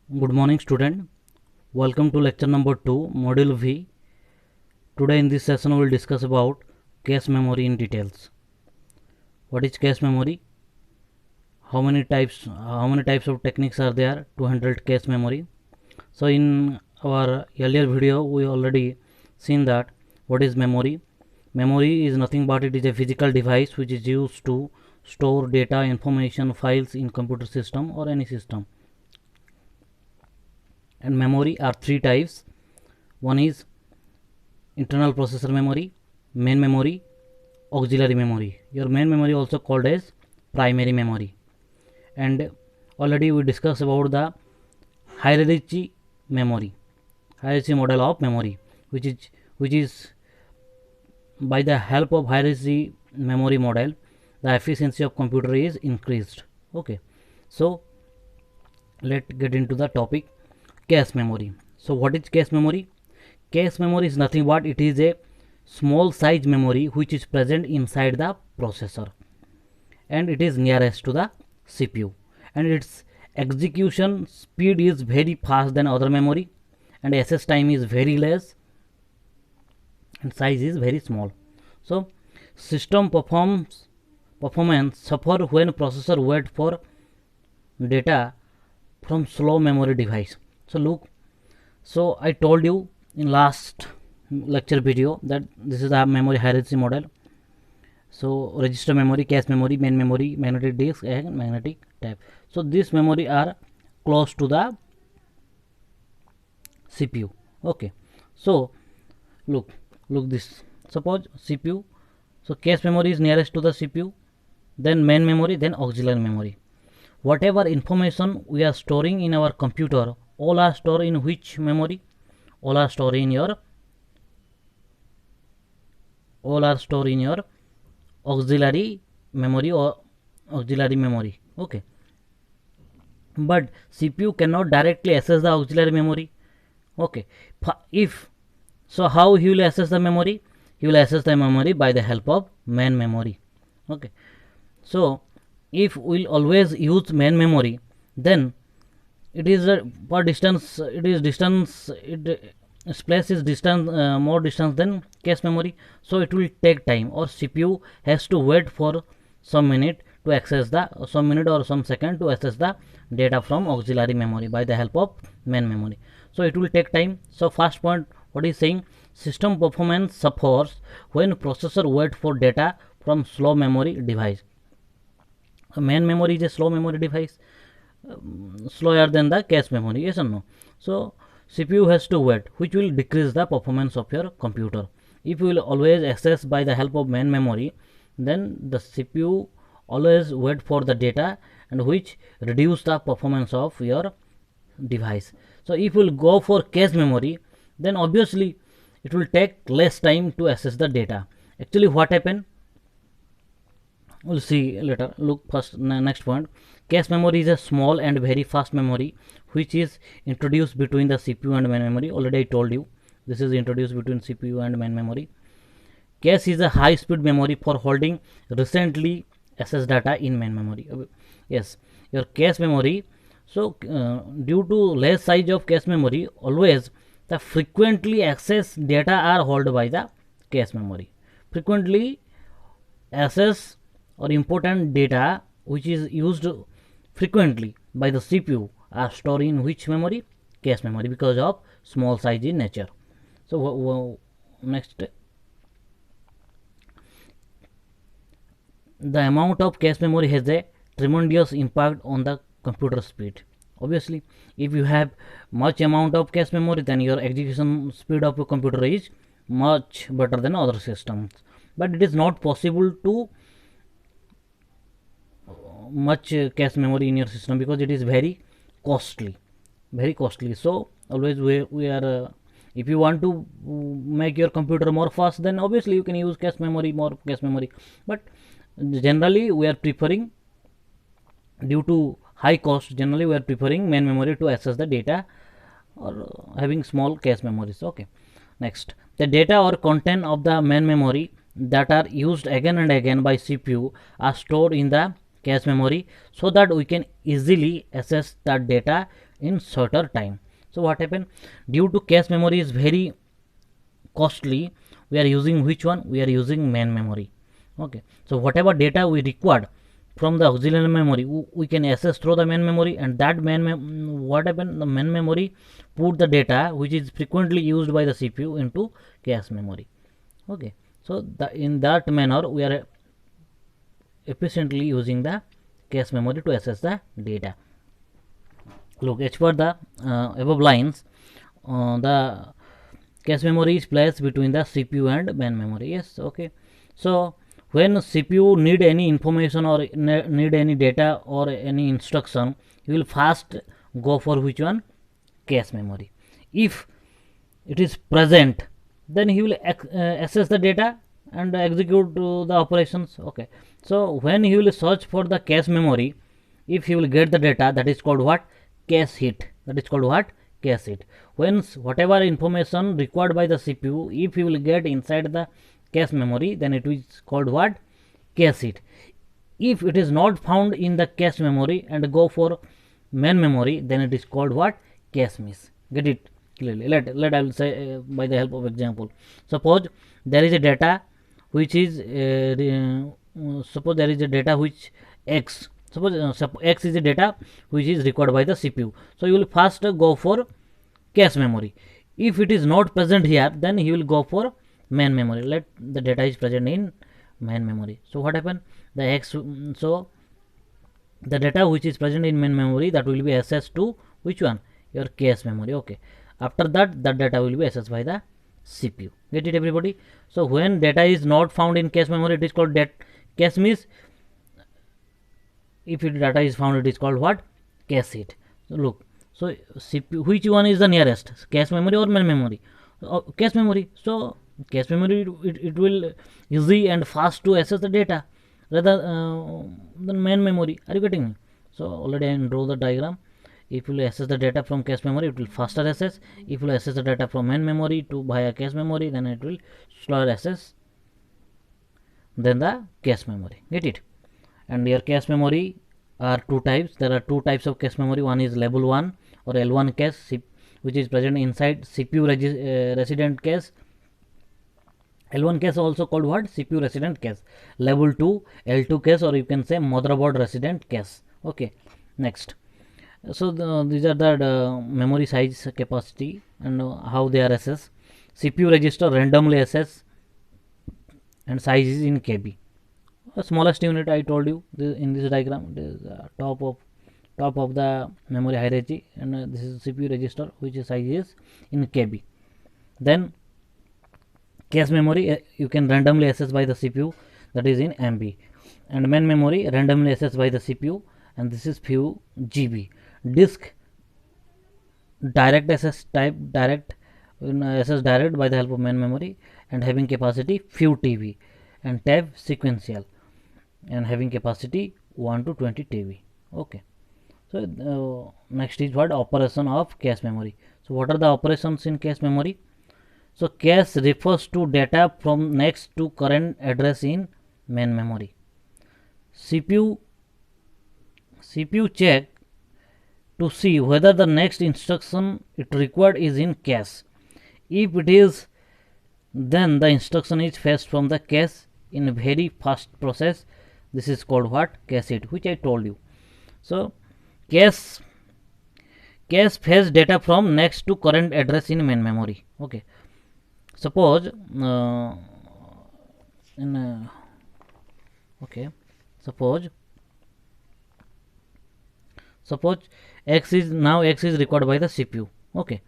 Good morning, student. Welcome to lecture number 2, module V. Today in this session we will discuss about cache memory in details. What is cache memory? How many types of techniques are there to handle cache memory? So in our earlier video we already seen that what is memory. Memory is nothing but it is a physical device which is used to store data, information, files in computer system or any system. And memory are three types. One is internal processor memory, main memory, auxiliary memory. Your main memory also called as primary memory. And already we discussed about the hierarchy memory, hierarchy model of memory, which is by the help of hierarchy memory model the efficiency of computer is increased. Okay, so let's get into the topic cache memory. So what is cache memory? Cache memory is nothing but it is a small size memory which is present inside the processor and it is nearest to the CPU, and its execution speed is very fast than other memory, and access time is very less and size is very small. So system performance suffer when processor wait for data from slow memory device. So look, so I told you in last lecture video that this is the memory hierarchy model. So register memory, cache memory, main memory, magnetic disk and magnetic tape. So this memory are close to the CPU. Okay, so look this, suppose CPU, so cache memory is nearest to the CPU, then main memory, then auxiliary memory. Whatever information we are storing in our computer, all are stored in which memory? All are stored in your auxiliary memory or auxiliary memory. Okay, but CPU cannot directly access the auxiliary memory. Okay, if so, how he will access the memory? He will access the memory by the help of main memory. Okay, so if we will always use main memory, then it is per distance, its place is distance, more distance than cache memory, so it will take time, or CPU has to wait for some minute to access the some minute or some second to access the data from auxiliary memory by the help of main memory. So it will take time. So first point, what is saying, system performance suffers when processor wait for data from slow memory device. A main memory is a slow memory device, slower than the cache memory, yes or no? So CPU has to wait, which will decrease the performance of your computer. If you will always access by the help of main memory, then the CPU always wait for the data, and which reduce the performance of your device. So if you will go for cache memory, then obviously it will take less time to access the data. Actually what happened, we'll see later. Look first, next point, cache memory is a small and very fast memory which is introduced between the CPU and main memory. Already I told you this is introduced between CPU and main memory. Cache is a high speed memory for holding recently accessed data in main memory. Yes, your cache memory, so due to less size of cache memory, always the frequently accessed data are held by the cache memory. Frequently access or important data which is used frequently by the CPU are stored in which memory? Cache memory, because of small size in nature. So next, the amount of cache memory has a tremendous impact on the computer speed. Obviously if you have much amount of cache memory, then your execution speed of your computer is much better than other systems, but it is not possible to much cache memory in your system because it is very costly. So always we are if you want to make your computer more fast, then obviously you can use more cache memory, but generally we are preferring, due to high cost, generally we are preferring main memory to access the data or having small cache memories. Okay, next, the data or content of the main memory that are used again and again by CPU are stored in the cache memory, so that we can easily access that data in shorter time. So what happened, due to cache memory is very costly, we are using which one, we are using main memory. Okay, so whatever data we required from the auxiliary memory, we can access through the main memory, and that what happened, the main memory put the data which is frequently used by the CPU into cache memory. Okay, so in that manner we are efficiently using the cache memory to access the data. Look, as per the above lines, the cache memory is placed between the CPU and main memory. Yes, okay. So when CPU need any information or need any data or any instruction, you will first go for which one, cache memory. If it is present, then he will access the data and execute the operations. Okay, so when he will search for the cache memory, if he will get the data, that is called what, cache hit. That is called what, cache hit. When whatever information required by the CPU, if he will get inside the cache memory, then it is called what, cache hit. If it is not found in the cache memory and go for main memory, then it is called what, cache miss. Get it clearly? Let I will say by the help of example. Suppose there is a data which is suppose there is a data which x, suppose x is a data which is required by the CPU. So you will first go for cache memory. If it is not present here, then he will go for main memory. Let the data is present in main memory. So what happened, the x, so the data which is present in main memory, that will be accessed to which one, your cache memory. Okay, after that data will be accessed by the CPU. Get it everybody? So when data is not found in cache memory, it is called cache miss. If data is found, it is called what, cache hit. So look, so CPU, which one is the nearest, cache memory or main memory? Cache memory. So cache memory, it will easy and fast to access the data rather than main memory. Are you getting me? So already I draw the diagram. If you will access the data from cache memory, it will faster access. If you will access the data from main memory to via cache memory, then it will slower access than the cache memory. Get it? And your cache memory are two types. There are two types of cache memory. One is level 1 or L1 cache, which is present inside CPU resident cache. L1 cache also called what, CPU resident cache. Level 2, L2 cache, or you can say motherboard resident cache. Okay, next. So these are the memory size, capacity, and how they are assessed. CPU register randomly assess, and size is in KB. The smallest unit I told you in this diagram, this is top of the memory hierarchy, and this is CPU register, which is size is in KB. Then cache memory you can randomly access by the CPU, that is in MB, and main memory randomly accessed by the CPU, and this is few GB. Disk direct access type, direct access direct by the help of main memory, and having capacity few TB, and tab sequential, and having capacity 1 to 20 TB. Okay, so next is what, operation of cache memory. So what are the operations in cache memory? So cache refers to data from next to current address in main memory. CPU check to see whether the next instruction it required is in cache. If it is, then the instruction is fetched from the cache in a very fast process. This is called what, cache hit, which I told you. So cache fetch data from next to current address in main memory. Okay, suppose okay, suppose x is required by the CPU. Okay,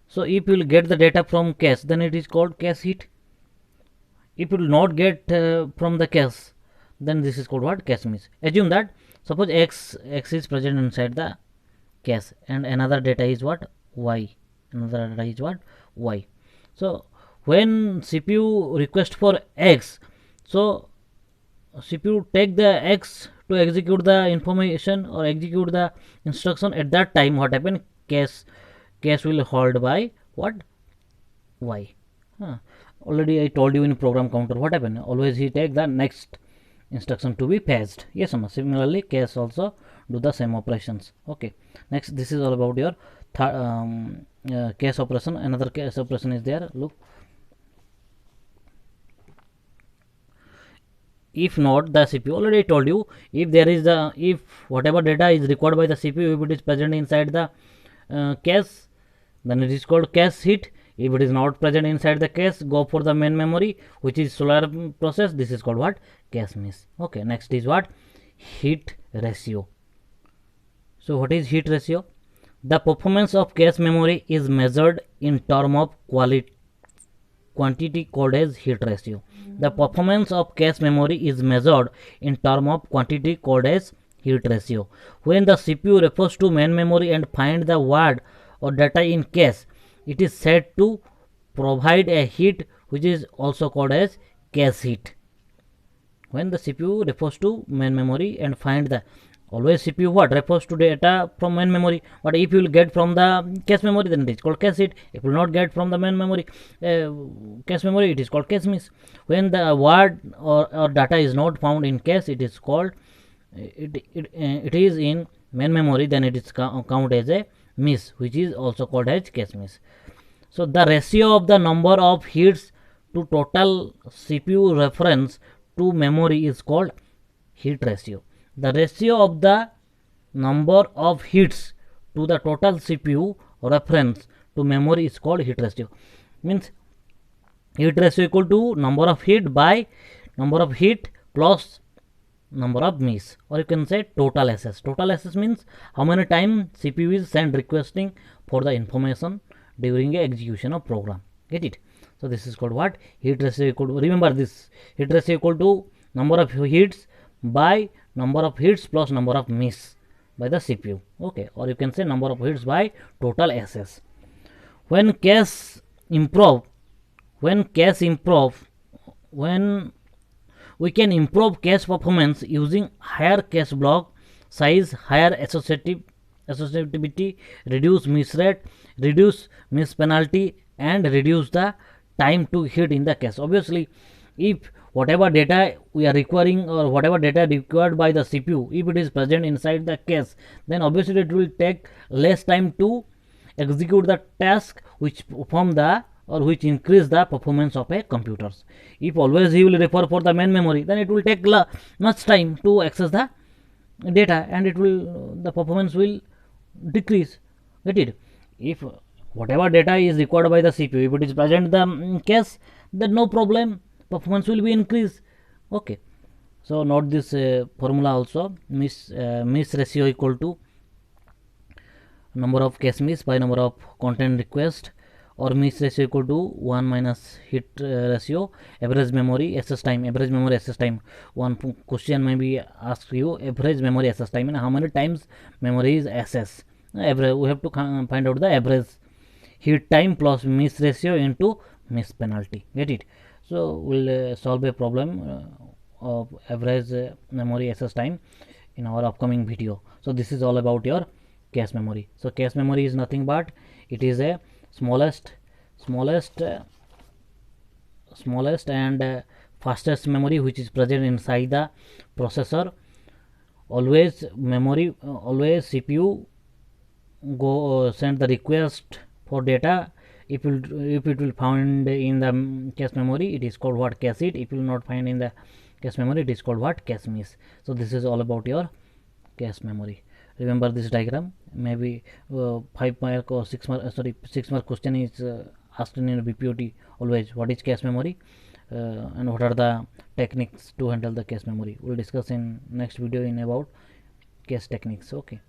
so if you will get the data from cache, then it is called cache hit. If you will not get from the cache, then this is called what, cache miss. Assume that suppose x is present inside the cache, and another data is what, y, another data is what, y. So when CPU request for x, so CPU take the x to execute the information or execute the instruction. At that time, what happen, cache will hold by what, y. Already I told you in program counter what happen, always he take the next instruction to be fetched. Yes or no? Similarly, cache also do the same operations. Okay, next, this is all about your cache operation. Another cache operation is there. Look, if not, the CPU, already told you, if there is the, if whatever data is required by the CPU, if it is present inside the cache, then it is called cache hit. If it is not present inside the cache, go for the main memory, which is Solar process. This is called what? Cache miss. Okay, next is what? Hit ratio. So what is hit ratio? The performance of cache memory is measured in term of quantity called as hit ratio. The performance of cache memory is measured in term of quantity called as hit ratio. When the CPU refers to main memory and find the word or data in cache, it is said to provide a hit, which is also called as cache hit. When the CPU refers to main memory and find the, always CPU what refers to data from main memory, but if you will get from the cache memory, then it is called cache hit. If you will not get from the main memory cache memory, it is called cache miss. When the word or data is not found in cache, it is called it is in main memory, then it is count as a miss, which is also called as cache miss. So the ratio of the number of hits to total CPU reference to memory is called hit ratio. The ratio of the number of hits to the total CPU reference to memory is called hit ratio. Means hit ratio equal to number of hit by number of hit plus number of miss, or you can say total SS. Total SS means how many times CPU is sent requesting for the information during a execution of program. Get it? So this is called what? Hit ratio equal to, remember this, hit ratio equal to number of hits by number of hits plus number of miss by the CPU. Okay, or you can say number of hits by total SS. When cache improve, when we can improve cache performance using higher cache block size, higher associativity, reduce miss rate, reduce miss penalty, and reduce the time to hit in the cache. Obviously, if whatever data we are requiring or whatever data required by the CPU, if it is present inside the cache, then obviously it will take less time to execute the task which perform the or which increase the performance of a computers. If always he will refer for the main memory, then it will take much time to access the data, and it will, the performance will decrease. Get it? If whatever data is required by the CPU, if it is present in the cache, then no problem, performance will be increased. Okay, so note this formula also. Miss ratio equal to number of cache miss by number of content request, or miss ratio equal to 1 minus hit ratio, average memory access time. Average memory access time, one question may be asked you, average memory access time, and how many times memory is accessed. Average, we have to find out the average hit time plus miss ratio into miss penalty. Get it? So we'll solve a problem of average memory access time in our upcoming video. So this is all about your cache memory. So cache memory is nothing but it is a smallest and fastest memory which is present inside the processor. Always memory, always CPU go send the request for data. If it will found in the cache memory, it is called what? Cache hit. If it will not find in the cache memory, it is called what? Cache miss. So this is all about your cache memory. Remember this diagram. Maybe 5 mark or 6 mark, 6 mark question is asked in BPOT always. What is cache memory and what are the techniques to handle the cache memory? We'll discuss in next video in about cache techniques. Okay.